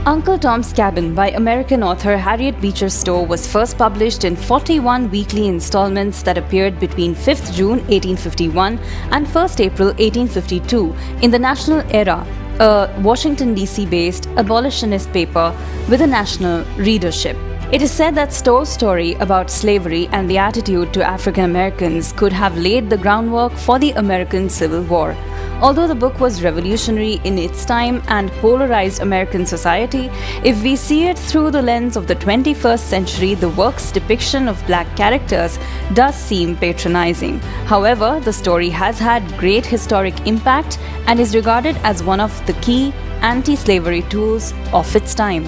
Uncle Tom's Cabin by American author Harriet Beecher Stowe was first published in 41 weekly installments that appeared between 5th June 1851 and 1st April 1852 in the National Era, a Washington, D.C. based abolitionist paper with a national readership. It is said that Stowe's story about slavery and the attitude to African Americans could have laid the groundwork for the American Civil War. Although the book was revolutionary in its time and polarized American society, if we see it through the lens of the 21st century, the work's depiction of black characters does seem patronizing. However, the story has had great historic impact and is regarded as one of the key anti-slavery tools of its time.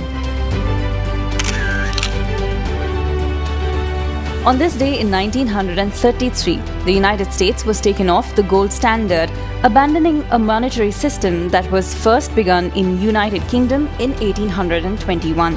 On this day in 1933, the United States was taken off the gold standard, abandoning a monetary system that was first begun in United Kingdom in 1821.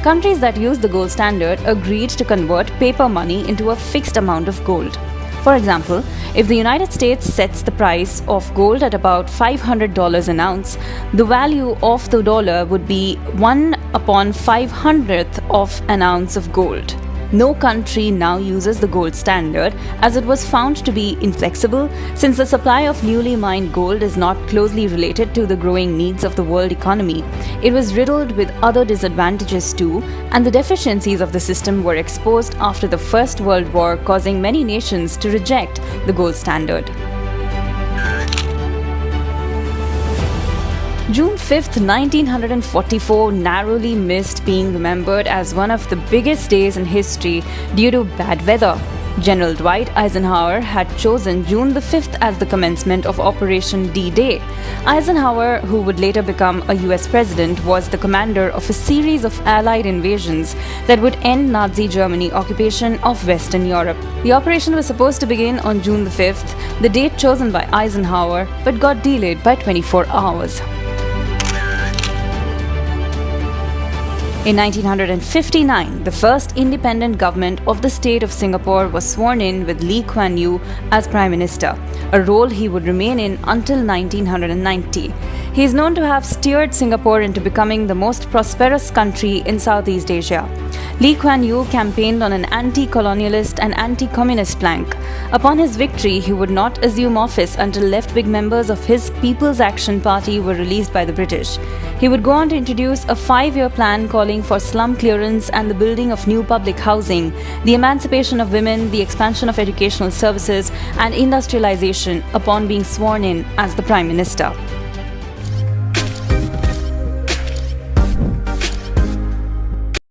Countries that used the gold standard agreed to convert paper money into a fixed amount of gold. For example, if the United States sets the price of gold at about $500 an ounce, the value of the dollar would be 1/500th of an ounce of gold. No country now uses the gold standard as it was found to be inflexible since the supply of newly mined gold is not closely related to the growing needs of the world economy. It was riddled with other disadvantages too, and the deficiencies of the system were exposed after the First World War, causing many nations to reject the gold standard. June 5th, 1944 narrowly missed being remembered as one of the biggest days in history due to bad weather. General Dwight Eisenhower had chosen June the 5th as the commencement of Operation DDay. Eisenhower, who would later become a US president, was the commander of a series of Allied invasions that would end Nazi Germany occupation of Western Europe. The operation was supposed to begin on June the 5th, the date chosen by Eisenhower, but got delayed by 24 hours. In 1959, the first independent government of the state of Singapore was sworn in with Lee Kuan Yew as Prime Minister, a role he would remain in until 1990. He is known to have steered Singapore into becoming the most prosperous country in Southeast Asia. Lee Kuan Yew campaigned on an anti-colonialist and anti-communist plank. Upon his victory, he would not assume office until left-wing members of his People's Action Party were released by the British. He would go on to introduce a 5-year plan calling for slum clearance and the building of new public housing, the emancipation of women, the expansion of educational services, and industrialization upon being sworn in as the Prime Minister.